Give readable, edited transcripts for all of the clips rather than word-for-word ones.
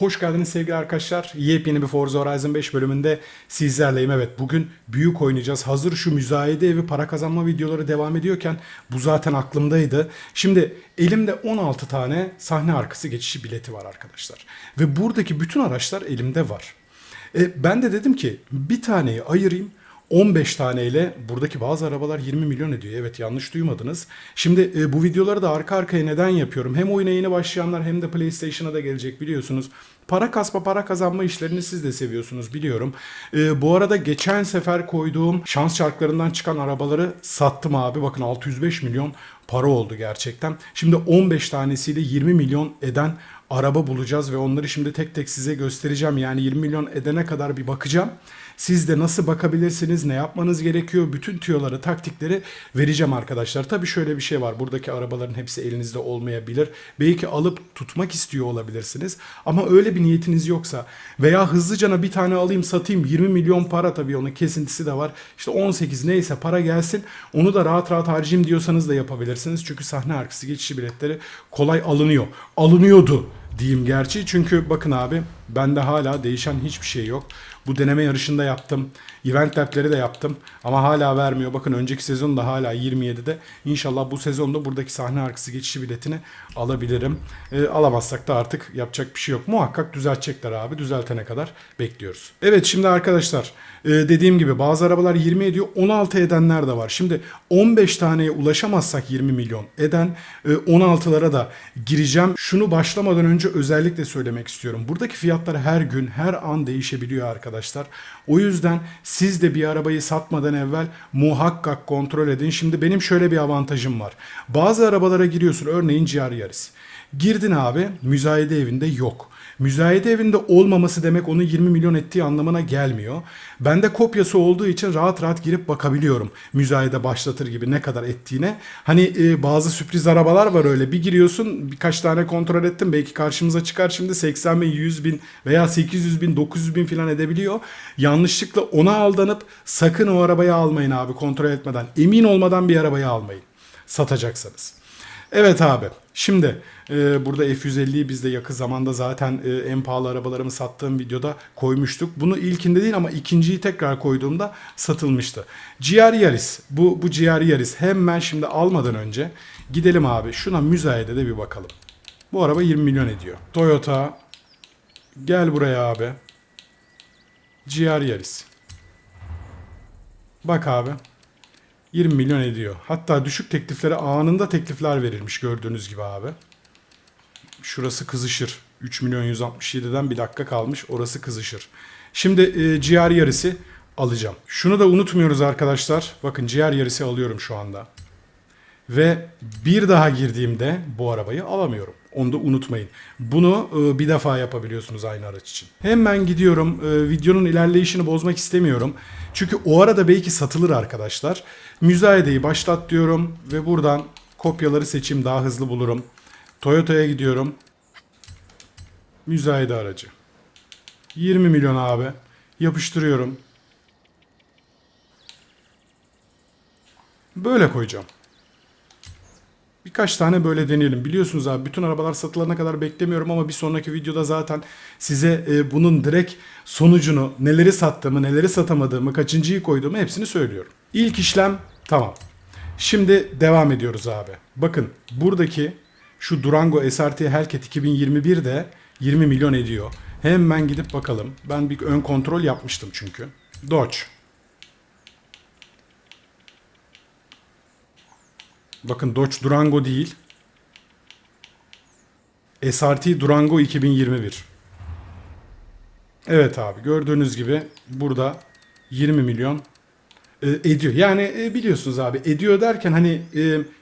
Hoş geldiniz sevgili arkadaşlar. Yepyeni bir Forza Horizon 5 bölümünde sizlerleyim. Evet, bugün büyük oynayacağız. Hazır şu müzayede evi para kazanma videoları devam ediyorken bu zaten aklımdaydı. Şimdi elimde 16 tane sahne arkası geçişi bileti var arkadaşlar. Ve buradaki bütün araçlar elimde var. Ben de dedim ki bir taneyi ayırayım. 15 taneyle buradaki bazı arabalar 20 milyon ediyor. Evet, yanlış duymadınız. Şimdi bu videoları da arka arkaya neden yapıyorum? Hem oyuna yeni başlayanlar hem de PlayStation'a da gelecek biliyorsunuz. Para kasma, para kazanma işlerini siz de seviyorsunuz biliyorum. Bu arada geçen sefer koyduğum şans çarklarından çıkan arabaları sattım abi. Bakın 605 milyon para oldu gerçekten. Şimdi 15 tanesiyle 20 milyon eden araba bulacağız ve onları şimdi tek tek size göstereceğim. Yani 20 milyon edene kadar bir bakacağım. Siz de nasıl bakabilirsiniz, ne yapmanız gerekiyor, bütün tüyoları, taktikleri vereceğim arkadaşlar. Tabii şöyle bir şey var. Buradaki arabaların hepsi elinizde olmayabilir. Belki alıp tutmak istiyor olabilirsiniz. Ama öyle bir niyetiniz yoksa veya hızlıcana bir tane alayım satayım 20 milyon para, tabii onun kesintisi de var. İşte 18 neyse para gelsin, onu da rahat rahat harcayayım diyorsanız da yapabilirsiniz. Çünkü sahne arkası geçici biletleri kolay alınıyor. Alınıyordu diyeyim gerçi. Çünkü bakın abi, bende hala değişen hiçbir şey yok. Bu deneme yarışında yaptım. Event lab'leri de yaptım. Ama hala vermiyor. Bakın önceki sezon da hala 27'de. İnşallah bu sezonda buradaki sahne arkası geçişi biletini alabilirim. Alamazsak da artık yapacak bir şey yok. Muhakkak düzeltecekler abi. Düzeltene kadar bekliyoruz. Evet, şimdi arkadaşlar dediğim gibi bazı arabalar 20 ediyor. 16 edenler de var. Şimdi 15 taneye ulaşamazsak 20 milyon eden 16'lara da gireceğim. Şunu başlamadan önce özellikle söylemek istiyorum. Buradaki fiyatlar her gün, her an değişebiliyor arkadaşlar. O yüzden siz de bir arabayı satmadan evvel muhakkak kontrol edin. Şimdi benim şöyle bir avantajım var. Bazı arabalara giriyorsun, örneğin GR Yaris. Girdin abi, müzayede evinde yok. Müzayede evinde olmaması demek onun 20 milyon ettiği anlamına gelmiyor. Bende kopyası olduğu için rahat rahat girip bakabiliyorum. Müzayede başlatır gibi ne kadar ettiğine. Hani bazı sürpriz arabalar var öyle. Bir giriyorsun, birkaç tane kontrol ettim. Belki karşımıza çıkar şimdi 80 bin, 100 bin veya 800 bin, 900 bin falan edebiliyor. Yanlışlıkla ona aldanıp sakın o arabayı almayın abi, kontrol etmeden. Emin olmadan bir arabayı almayın satacaksanız. Evet abi. Şimdi burada F150'yi biz de yakın zamanda zaten en pahalı arabalarımı sattığım videoda koymuştuk. Bunu ilkinde değil ama ikinciyi tekrar koyduğumda satılmıştı. GR Yaris. Bu GR Yaris. Hemen şimdi almadan önce gidelim abi. Şuna müzayede de bir bakalım. Bu araba 20 milyon ediyor. Toyota. Gel buraya abi. GR Yaris. Bak abi. 20 milyon ediyor. Hatta düşük tekliflere anında teklifler verilmiş gördüğünüz gibi abi. Şurası kızışır. 3 milyon 167'den bir dakika kalmış. Orası kızışır. Şimdi GR Yaris'i alacağım. Şunu da unutmuyoruz arkadaşlar. Bakın GR Yaris'i alıyorum şu anda. Ve bir daha girdiğimde bu arabayı alamıyorum. Onu da unutmayın. Bunu bir defa yapabiliyorsunuz aynı araç için. Hemen gidiyorum. Videonun ilerleyişini bozmak istemiyorum. Çünkü o arada belki satılır arkadaşlar. Müzayedeyi başlat diyorum ve buradan kopyaları seçeyim, daha hızlı bulurum. Toyota'ya gidiyorum. Müzayede aracı. 20 milyon abi. Yapıştırıyorum. Böyle koyacağım. Birkaç tane böyle deneyelim. Biliyorsunuz abi, bütün arabalar satılana kadar beklemiyorum ama bir sonraki videoda zaten size bunun direkt sonucunu, neleri sattığımı, neleri satamadığımı, kaçıncıyı koyduğumu hepsini söylüyorum. İlk işlem tamam. Şimdi devam ediyoruz abi. Bakın buradaki şu Durango SRT Hellcat 2021 de 20 milyon ediyor. Hemen gidip bakalım. Ben bir ön kontrol yapmıştım çünkü. Dodge. Bakın Dodge Durango değil. SRT Durango 2021. Evet abi, gördüğünüz gibi burada 20 milyon ediyor. Yani biliyorsunuz abi, ediyor derken hani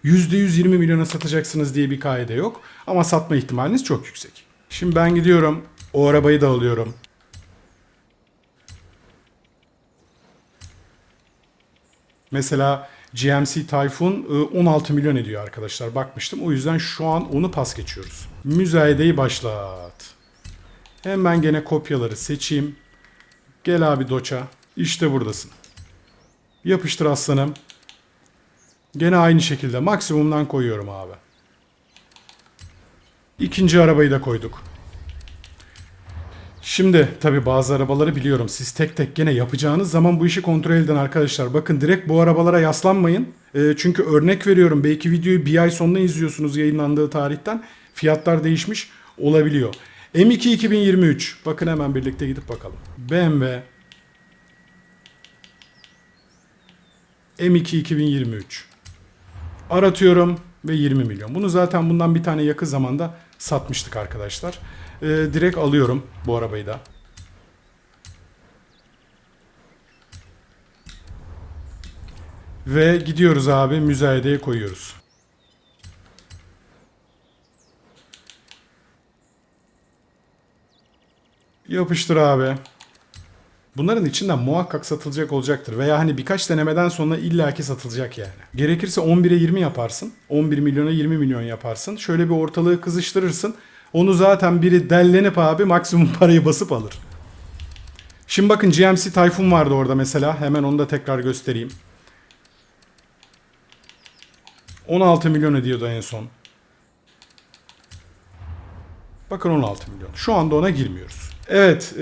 %120 milyona satacaksınız diye bir kaide yok. Ama satma ihtimaliniz çok yüksek. Şimdi ben gidiyorum. O arabayı da alıyorum. Mesela GMC Typhoon 16 milyon ediyor arkadaşlar. Bakmıştım. O yüzden şu an onu pas geçiyoruz. Müzayedeyi başlat. Hemen gene kopyaları seçeyim. Gel abi Doç'a. İşte buradasın. Yapıştır aslanım. Gene aynı şekilde maksimumdan koyuyorum abi. İkinci arabayı da koyduk. Şimdi tabii bazı arabaları biliyorum. Siz tek tek gene yapacağınız zaman bu işi kontrol edin arkadaşlar. Bakın direkt bu arabalara yaslanmayın. Çünkü örnek veriyorum. Belki videoyu bir ay sonra izliyorsunuz yayınlandığı tarihten. Fiyatlar değişmiş olabiliyor. M2 2023. Bakın hemen birlikte gidip bakalım. BMW M2 2023. Aratıyorum ve 20 milyon. Bunu zaten bundan bir tane yakın zamanda satmıştık arkadaşlar. Direkt alıyorum bu arabayı da. Ve gidiyoruz abi, müzayedeye koyuyoruz. Yapıştır abi. Bunların içinden muhakkak satılacak olacaktır. Veya hani birkaç denemeden sonra illaki satılacak yani. Gerekirse 11'e 20 yaparsın. 11 milyona 20 milyon yaparsın. Şöyle bir ortalığı kızıştırırsın. Onu zaten biri dellenip abi maksimum parayı basıp alır. Şimdi bakın GMC Tayfun vardı orada mesela. Hemen onu da tekrar göstereyim. 16 milyon ediyordu en son. Bakın 16 milyon. Şu anda ona girmiyoruz. Evet,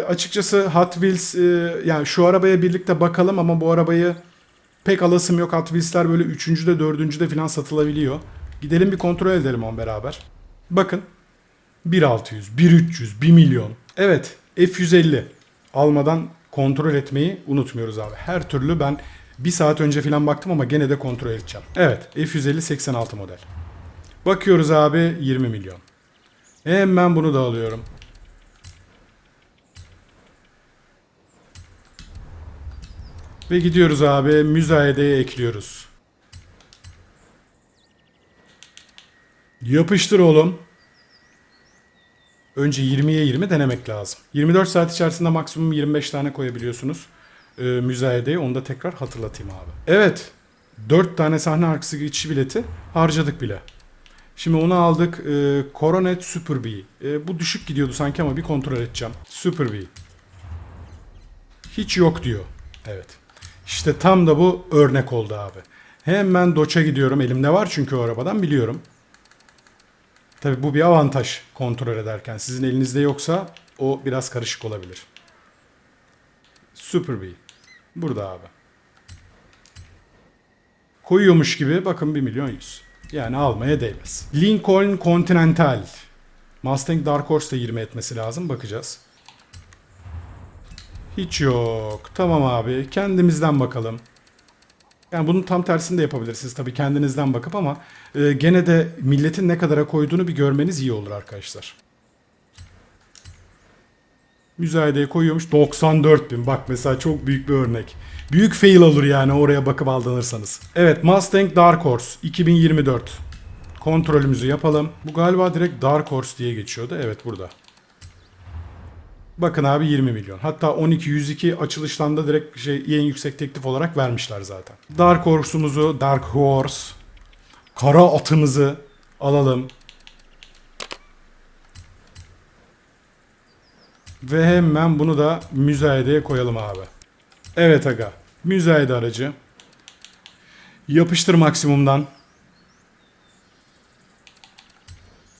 açıkçası Hot Wheels, yani şu arabaya birlikte bakalım ama bu arabayı pek alasım yok. Hot Wheels'ler böyle 3.'de 4.'de falan satılabiliyor. Gidelim bir kontrol edelim on beraber. Bakın 1.600, 1.300, 1 milyon. Evet, F150 almadan kontrol etmeyi unutmuyoruz abi. Her türlü ben bir saat önce falan baktım ama gene de kontrol edeceğim. Evet, F150 86 model. Bakıyoruz abi 20 milyon. Hemen bunu da alıyorum. Ve gidiyoruz abi müzayedeye ekliyoruz. Yapıştır oğlum. Önce 20'ye 20 denemek lazım. 24 saat içerisinde maksimum 25 tane koyabiliyorsunuz müzayedeye. Onu da tekrar hatırlatayım abi. Evet. 4 tane sahne arkası geçiş bileti harcadık bile. Şimdi onu aldık. Coronet Super B. Bu düşük gidiyordu sanki ama bir kontrol edeceğim. Super B. Hiç yok diyor. Evet. İşte tam da bu örnek oldu abi. Hemen Dodge'a gidiyorum. Elimde var çünkü o arabadan biliyorum. Tabii bu bir avantaj kontrol ederken. Sizin elinizde yoksa o biraz karışık olabilir. Super B. Burada abi. Koyuyormuş gibi bakın 1 milyon 100. Yani almaya değmez. Lincoln Continental. Mustang Dark Horse da 20 etmesi lazım. Bakacağız. Hiç yok. Tamam abi. Kendimizden bakalım. Yani bunun tam tersini de yapabilirsiniz tabii kendinizden bakıp ama gene de milletin ne kadara koyduğunu bir görmeniz iyi olur arkadaşlar. Müzayedeye koyuyormuş 94 bin. Bak mesela çok büyük bir örnek. Büyük fail olur yani oraya bakıp aldanırsanız. Evet, Mustang Dark Horse 2024. Kontrolümüzü yapalım. Bu galiba direkt Dark Horse diye geçiyordu. Evet, burada. Bakın abi 20 milyon. Hatta 12 açılıştan da direkt en yüksek teklif olarak vermişler zaten. Dark Horse'umuzu, Dark Horse, kara atımızı alalım. Ve hemen bunu da müzayedeye koyalım abi. Evet aga. Müzayede aracı. Yapıştır maksimumdan.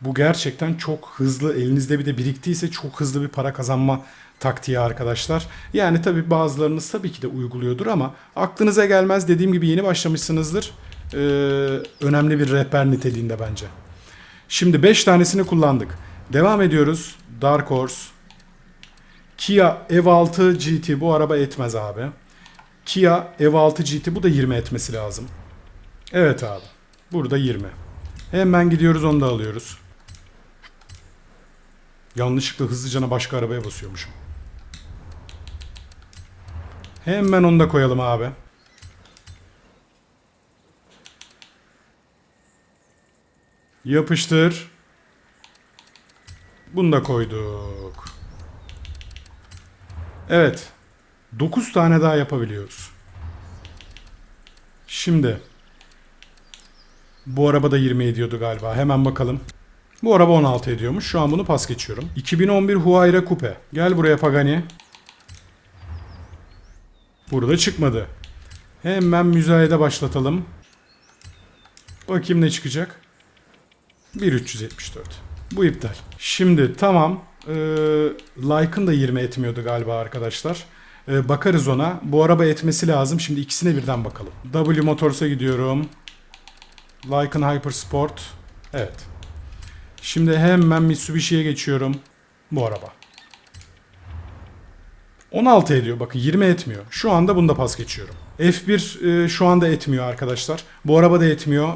Bu gerçekten çok hızlı, elinizde bir de biriktiyse çok hızlı bir para kazanma taktiği arkadaşlar. Yani tabii bazılarınız tabii ki de uyguluyordur ama aklınıza gelmez, dediğim gibi yeni başlamışsınızdır. Önemli bir rehber niteliğinde bence. Şimdi 5 tanesini kullandık. Devam ediyoruz. Dark Horse. Kia EV6 GT bu araba etmez abi. Kia EV6 GT bu da 20 etmesi lazım. Evet abi. Burada 20. Hemen gidiyoruz onu da alıyoruz. Yanlışlıkla hızlıcana başka arabaya basıyormuşum. Hemen onu da koyalım abi. Yapıştır. Bunu da koyduk. Evet. 9 tane daha yapabiliyoruz. Şimdi. Bu araba da 20 ediyordu galiba. Hemen bakalım. Bu araba 16 ediyormuş. Şu an bunu pas geçiyorum. 2011 Huayra Coupe. Gel buraya Pagani. Burada çıkmadı. Hemen müzayede başlatalım. Bakayım ne çıkacak. 1374. Bu iptal. Şimdi tamam. Like'ın da 20 etmiyordu galiba arkadaşlar. Bakarız ona. Bu araba etmesi lazım. Şimdi ikisine birden bakalım. W Motors'a gidiyorum. Lycan Hypersport. Evet. Şimdi hemen Mitsubishi'ye geçiyorum. Bu araba. 16 ediyor. Bakın 20 etmiyor. Şu anda bunda pas geçiyorum. F1 şu anda etmiyor arkadaşlar. Bu araba da etmiyor.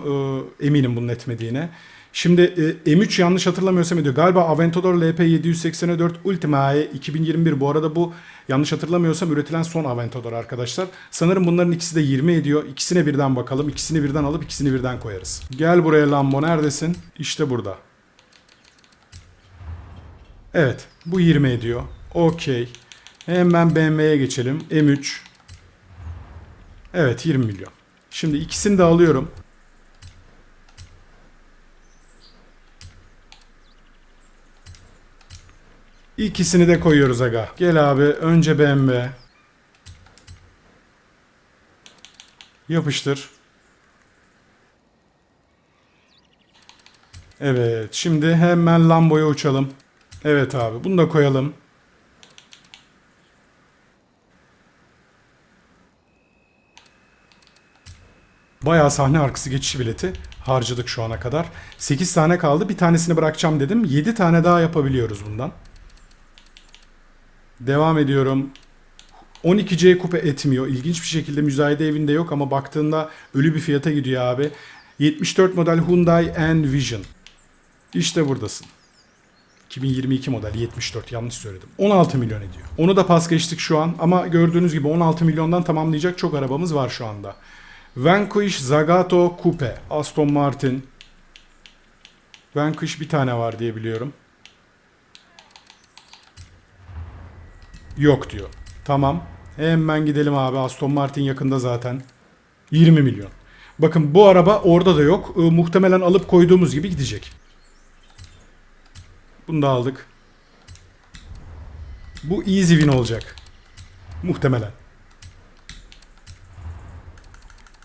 Eminim bunun etmediğine. Şimdi M3 yanlış hatırlamıyorsam ediyor. Galiba Aventador LP784 Ultimae 2021. Bu arada bu yanlış hatırlamıyorsam üretilen son Aventador arkadaşlar. Sanırım bunların ikisi de 20 ediyor. İkisine birden bakalım. İkisini birden alıp ikisini birden koyarız. Gel buraya Lambo, neredesin? İşte burada. Evet, bu 20 ediyor. Okey. Hemen BMW'ye geçelim. M3. Evet, 20 milyon. Şimdi ikisini de alıyorum. İkisini de koyuyoruz aga. Gel abi, önce BMW. Yapıştır. Evet, şimdi hemen Lambo'ya uçalım. Evet abi, bunu da koyalım. Bayağı sahne arkası geçiş bileti harcadık şu ana kadar. 8 tane kaldı. Bir tanesini bırakacağım dedim. 7 tane daha yapabiliyoruz bundan. Devam ediyorum. 12C kupe etmiyor. İlginç bir şekilde müzayede evinde yok ama baktığında ölü bir fiyata gidiyor abi. 74 model Hyundai Envision. İşte buradasın. 2022 model 74, yanlış söyledim. 16 milyon ediyor. Onu da pas geçtik şu an ama gördüğünüz gibi 16 milyondan tamamlayacak çok arabamız var şu anda. Vanquish Zagato Coupe Aston Martin. Vanquish bir tane var diye biliyorum. Yok diyor. Tamam. Hemen gidelim abi. Aston Martin yakında zaten. 20 milyon. Bakın bu araba orada da yok. Muhtemelen alıp koyduğumuz gibi gidecek. Bunu da aldık. Bu easy win olacak. Muhtemelen.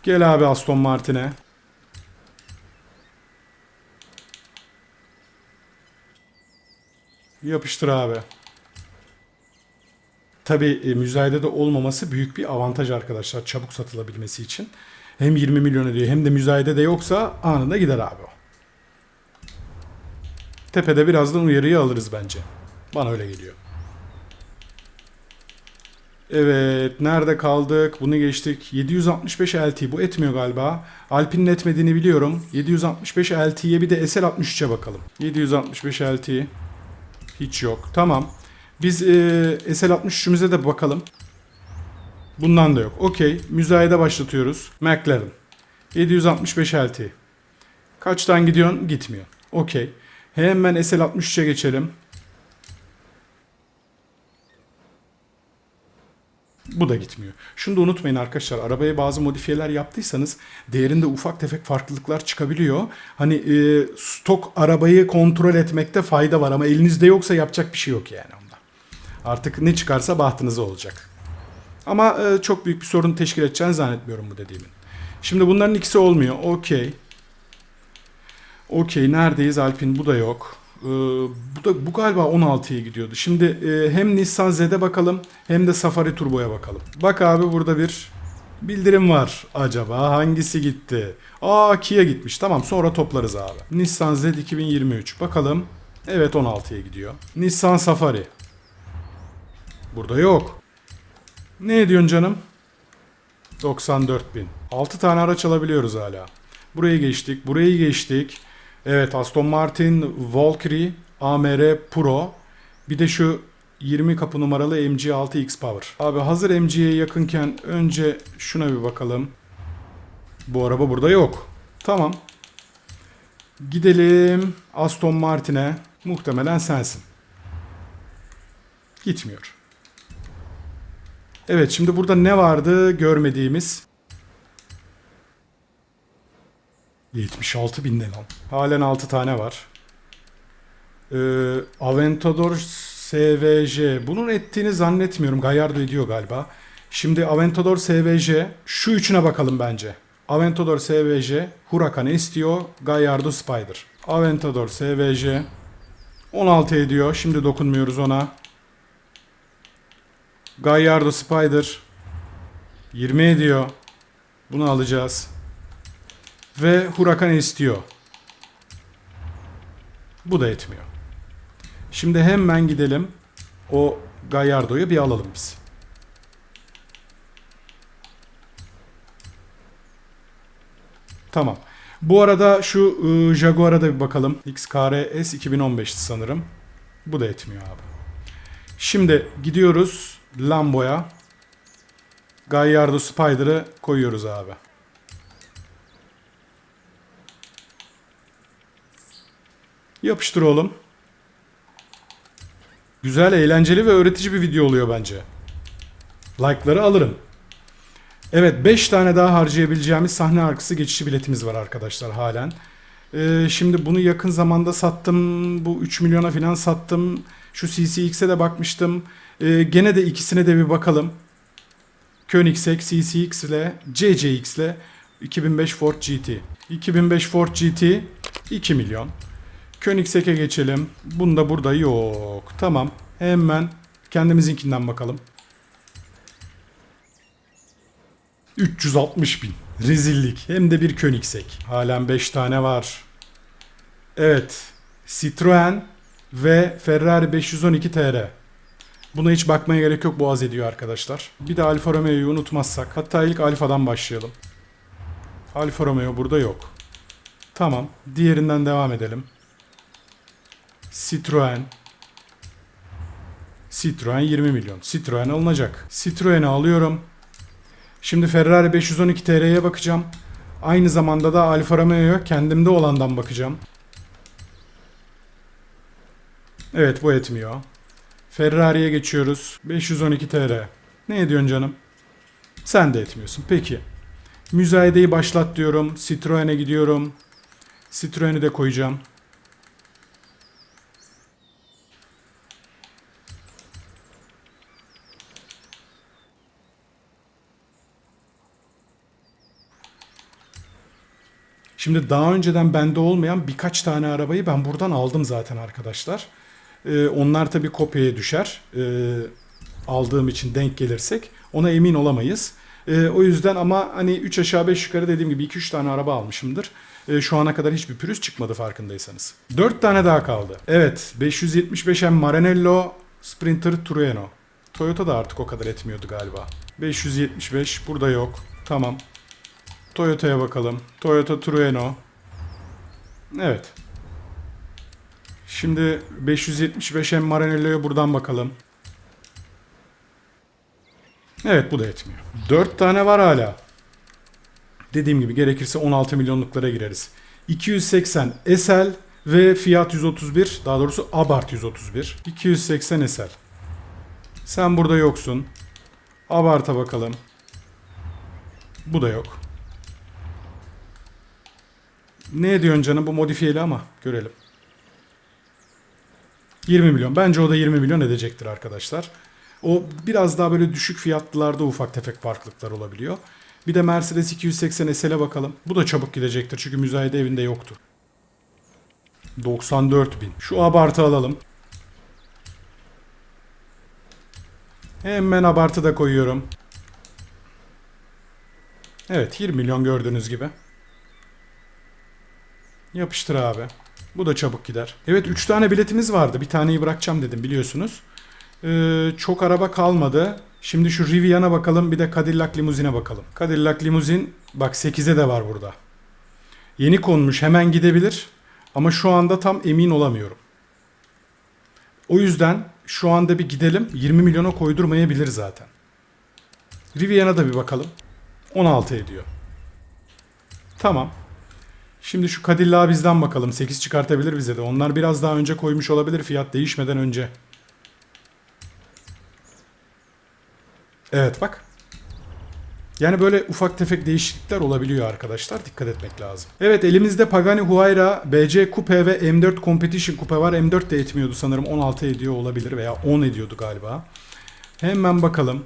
Gel abi Aston Martin'e. Yapıştır abi. Tabii müzayedede olmaması büyük bir avantaj arkadaşlar. Çabuk satılabilmesi için. Hem 20 milyon ediyor hem de müzayedede yoksa anında gider abi o. Tepede birazdan uyarıyı alırız bence. Bana öyle geliyor. Evet, nerede kaldık? Bunu geçtik. 765 LT bu etmiyor galiba. Alpine'in etmediğini biliyorum. 765 LT'ye bir de SL63'e bakalım. 765 LT hiç yok. Tamam. Biz SL63'ümüze de bakalım. Bundan da yok. Okey. Müzayede başlatıyoruz. McLaren. 765 LT. Kaçtan gidiyorsun? Gitmiyor. Okey. Hemen SL63'e geçelim. Bu da gitmiyor. Şunu da unutmayın arkadaşlar. Arabaya bazı modifiyeler yaptıysanız değerinde ufak tefek farklılıklar çıkabiliyor. Hani stok arabayı kontrol etmekte fayda var ama elinizde yoksa yapacak bir şey yok yani onda. Artık ne çıkarsa bahtınıza olacak. Ama çok büyük bir sorun teşkil edeceğini zannetmiyorum bu dediğimin. Şimdi bunların ikisi olmuyor. Okey. Okey, neredeyiz Alpine? Bu da yok. Bu galiba 16'ya gidiyordu. Şimdi hem Nissan Z'de bakalım hem de Safari Turbo'ya bakalım. Bak abi, burada bir bildirim var. Acaba hangisi gitti? Kia gitmiş. Tamam, sonra toplarız abi. Nissan Z 2023. Bakalım. Evet, 16'ya gidiyor. Nissan Safari. Burada yok. Ne ediyorsun canım? 94.000. 6 tane araç alabiliyoruz hala. Burayı geçtik. Burayı geçtik. Evet, Aston Martin Valkyrie AMR Pro. Bir de şu 20 kapı numaralı MG6 X-Power. Abi hazır MG'ye yakınken önce şuna bir bakalım. Bu araba burada yok. Tamam. Gidelim Aston Martin'e. Muhtemelen sensin. Gitmiyor. Evet, şimdi burada ne vardı görmediğimiz? 76 bin ne lan? Halen 6 tane var. Aventador SVJ. Bunun ettiğini zannetmiyorum. Gallardo ediyor galiba. Şimdi Aventador SVJ. Şu üçüne bakalım bence. Aventador SVJ. Huracan istiyor. Gallardo Spider. Aventador SVJ. 16 ediyor. Şimdi dokunmuyoruz ona. Gallardo Spider 20 ediyor. Bunu alacağız. Ve Huracan istiyor. Bu da etmiyor. Şimdi hemen gidelim. O Gallardo'yu bir alalım biz. Tamam. Bu arada şu Jaguar'a da bir bakalım. XKR-S 2015 sanırım. Bu da etmiyor abi. Şimdi gidiyoruz Lambo'ya. Gallardo Spider'ı koyuyoruz abi. Yapıştır oğlum. Güzel, eğlenceli ve öğretici bir video oluyor bence. Like'ları alırım. Evet, 5 tane daha harcayabileceğimiz sahne arkası geçişi biletimiz var arkadaşlar halen. Şimdi bunu yakın zamanda sattım. Bu 3 milyona falan sattım. Şu CCX'e de bakmıştım. Gene de ikisine de bir bakalım. Koenigsegg CCX ile CCX ile 2005 Ford GT. 2005 Ford GT 2 milyon. Koenigsegg'e geçelim. Bunda burada yok. Tamam. Hemen kendimizinkinden bakalım. 360 bin. Rezillik. Hem de bir Koenigsegg. Halen 5 tane var. Evet. Citroen ve Ferrari 512 TR. Buna hiç bakmaya gerek yok. Boğaz ediyor arkadaşlar. Bir de Alfa Romeo'yu unutmazsak. Hatta ilk Alfa'dan başlayalım. Alfa Romeo burada yok. Tamam. Diğerinden devam edelim. Citroen. Citroen 20 milyon. Citroen alınacak. Citroen'i alıyorum. Şimdi Ferrari 512 TR'ye bakacağım. Aynı zamanda da Alfa Romeo'ya kendimde olandan bakacağım. Evet, bu etmiyor. Ferrari'ye geçiyoruz. 512 TR. Ne ediyorsun canım? Sen de etmiyorsun. Peki. Müzayedeyi başlat diyorum. Citroen'e gidiyorum. Citroen'i de koyacağım. Şimdi daha önceden bende olmayan birkaç tane arabayı ben buradan aldım zaten arkadaşlar. Onlar tabii kopyaya düşer. Aldığım için denk gelirsek ona emin olamayız. O yüzden ama hani 3 aşağı 5 yukarı dediğim gibi 2-3 tane araba almışımdır. Şu ana kadar hiçbir pürüz çıkmadı farkındaysanız. 4 tane daha kaldı. Evet, 575M Maranello Sprinter Trueno. Toyota da artık o kadar etmiyordu galiba. 575 burada yok. Tamam. Toyota'ya bakalım. Toyota Trueno. Evet. Şimdi 575M Maranello'ya buradan bakalım. Evet, bu da etmiyor. 4 tane var hala. Dediğim gibi gerekirse 16 milyonluklara gireriz. 280 SL ve Fiat 131, daha doğrusu Abarth 131. 280 SL. Sen burada yoksun. Abarth'a bakalım. Bu da yok. Ne ediyorsun canım, bu modifiyeli ama görelim. 20 milyon. Bence o da 20 milyon edecektir arkadaşlar. O biraz daha böyle düşük fiyatlılarda ufak tefek farklılıklar olabiliyor. Bir de Mercedes 280 SL'e bakalım. Bu da çabuk gidecektir çünkü müzayede evinde yoktu. 94 bin. Şu Abarth'ı alalım. Hemen Abarth'ı da koyuyorum. Evet, 20 milyon gördüğünüz gibi. Yapıştır abi. Bu da çabuk gider. Evet, 3 tane biletimiz vardı. Bir taneyi bırakacağım dedim biliyorsunuz. Çok araba kalmadı. Şimdi şu Rivian'a bakalım, bir de Cadillac Limousine'e bakalım. Cadillac Limousine bak 8'e de var burada. Yeni konmuş, hemen gidebilir. Ama şu anda tam emin olamıyorum. O yüzden şu anda bir gidelim. 20 milyona koydurmayabilir zaten. Rivian'a da bir bakalım. 16 ediyor. Tamam. Şimdi şu Cadillac'a bizden bakalım. 8 çıkartabilir bize de. Onlar biraz daha önce koymuş olabilir fiyat değişmeden önce. Evet bak. Yani böyle ufak tefek değişiklikler olabiliyor arkadaşlar. Dikkat etmek lazım. Evet, elimizde Pagani Huayra, BC Coupe ve M4 Competition Coupe var. M4 de etmiyordu sanırım. 16 ediyor olabilir veya 10 ediyordu galiba. Hemen bakalım.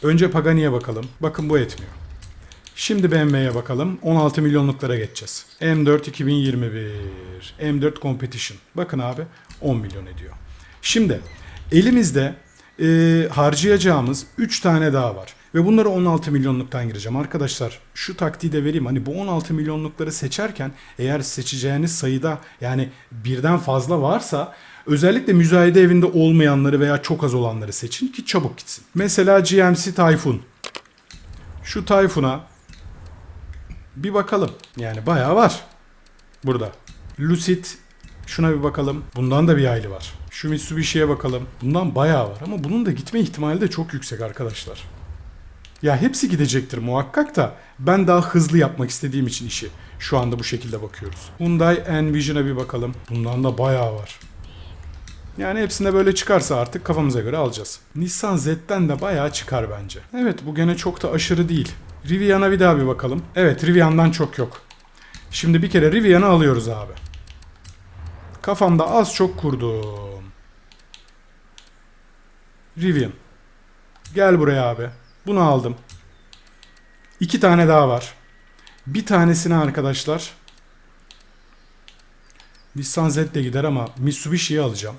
Önce Pagani'ye bakalım. Bakın bu etmiyor. Şimdi BMW'ye bakalım. 16 milyonluklara geçeceğiz. M4 2021. M4 Competition. Bakın abi 10 milyon ediyor. Şimdi elimizde harcayacağımız 3 tane daha var. Ve bunları 16 milyonluktan gireceğim. Arkadaşlar şu taktiği de vereyim. Hani bu 16 milyonlukları seçerken eğer seçeceğiniz sayıda yani birden fazla varsa özellikle müzayede evinde olmayanları veya çok az olanları seçin ki çabuk gitsin. Mesela GMC Tayfun. Şu Tayfun'a bir bakalım. Yani bayağı var burada. Lucid, şuna bir bakalım. Bundan da bir hayli var. Şu Mitsubishi'ye bakalım. Bundan bayağı var ama bunun da gitme ihtimali de çok yüksek arkadaşlar. Ya hepsi gidecektir muhakkak da ben daha hızlı yapmak istediğim için işi şu anda bu şekilde bakıyoruz. Hyundai Envision'a bir bakalım. Bundan da bayağı var. Yani hepsinde böyle çıkarsa artık kafamıza göre alacağız. Nissan Z'den de bayağı çıkar bence. Evet bu gene çok da aşırı değil. Rivian'a bir daha bir bakalım. Evet Rivian'dan çok yok. Şimdi bir kere Rivian'ı alıyoruz abi. Kafamda az çok kurdum. Rivian. Gel buraya abi. Bunu aldım. 2 tane daha var. Bir tanesini arkadaşlar Nissan Z de gider ama Mitsubishi'yi alacağım.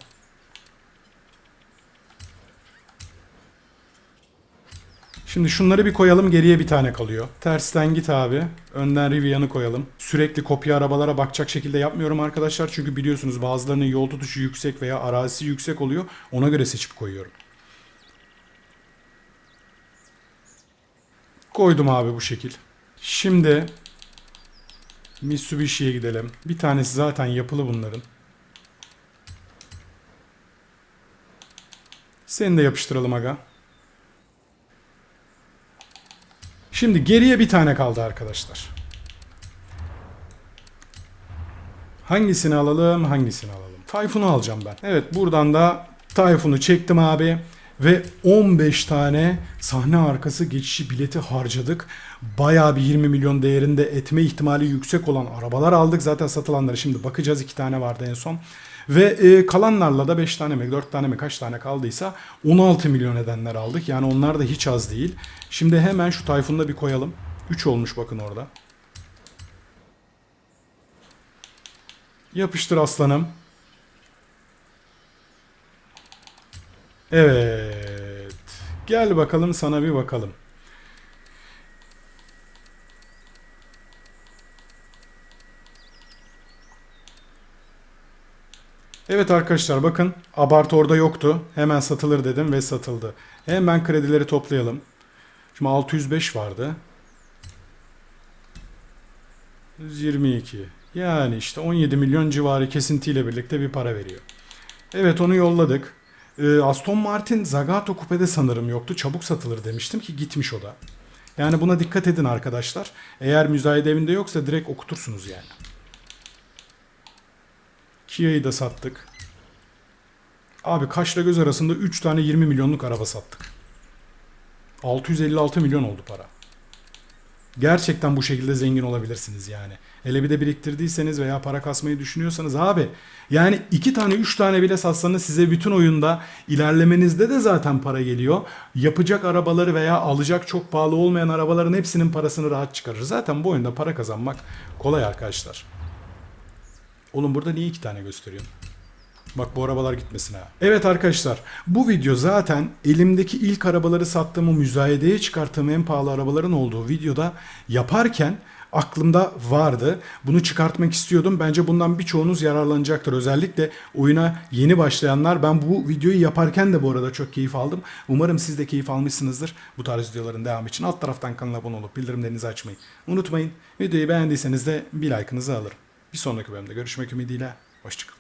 Şimdi şunları bir koyalım, geriye bir tane kalıyor. Tersten git abi. Önden Rivian'ı koyalım. Sürekli kopya arabalara bakacak şekilde yapmıyorum arkadaşlar. Çünkü biliyorsunuz bazılarının yol tutuşu yüksek veya arazisi yüksek oluyor. Ona göre seçip koyuyorum. Koydum abi bu şekil. Şimdi Mitsubishi'ye gidelim. Bir tanesi zaten yapılı bunların. Seni de yapıştıralım aga. Şimdi geriye bir tane kaldı arkadaşlar. Hangisini alalım? Hangisini alalım? Tayfun'u alacağım ben. Evet buradan da Tayfun'u çektim abi. Ve 15 tane sahne arkası geçişi bileti harcadık. Bayağı bir 20 milyon değerinde etme ihtimali yüksek olan arabalar aldık. Zaten satılanları şimdi bakacağız. 2 tane vardı en son. Ve kalanlarla da 5 tane mi 4 tane mi kaç tane kaldıysa 16 milyon edenler aldık. Yani onlar da hiç az değil. Şimdi hemen şu Tayfun'u da bir koyalım. 3 olmuş bakın orada. Yapıştır aslanım. Evet. Gel bakalım sana bir bakalım. Evet arkadaşlar bakın abartı orada yoktu. Hemen satılır dedim ve satıldı. Hemen kredileri toplayalım. Şimdi 605 vardı. 122. Yani işte 17 milyon civarı kesintiyle birlikte bir para veriyor. Evet onu yolladık. Aston Martin Zagato Coupe'de sanırım yoktu. Çabuk satılır demiştim ki gitmiş o da. Yani buna dikkat edin arkadaşlar. Eğer müzayede evinde yoksa direkt okutursunuz yani. Kia'yı da sattık. Abi kaşla göz arasında 3 tane 20 milyonluk araba sattık. 656 milyon oldu para. Gerçekten bu şekilde zengin olabilirsiniz yani. Hele bir de biriktirdiyseniz veya para kasmayı düşünüyorsanız abi yani 2 tane 3 tane bile satsanız size bütün oyunda ilerlemenizde de zaten para geliyor. Yapacak arabaları veya alacak çok pahalı olmayan arabaların hepsinin parasını rahat çıkarır. Zaten bu oyunda para kazanmak kolay arkadaşlar. Oğlum burada niye 2 tane gösteriyorsun? Bak bu arabalar gitmesin ha. Evet arkadaşlar bu video zaten elimdeki ilk arabaları sattığımı müzayedeye çıkarttığım en pahalı arabaların olduğu videoda yaparken aklımda vardı. Bunu çıkartmak istiyordum. Bence bundan birçoğunuz yararlanacaktır. Özellikle oyuna yeni başlayanlar. Ben bu videoyu yaparken de bu arada çok keyif aldım. Umarım siz de keyif almışsınızdır. Bu tarz videoların devamı için alt taraftan kanala abone olup bildirimlerinizi açmayı unutmayın. Videoyu beğendiyseniz de bir like'ınızı alırım. Bir sonraki bölümde görüşmek ümidiyle. Hoşçakalın.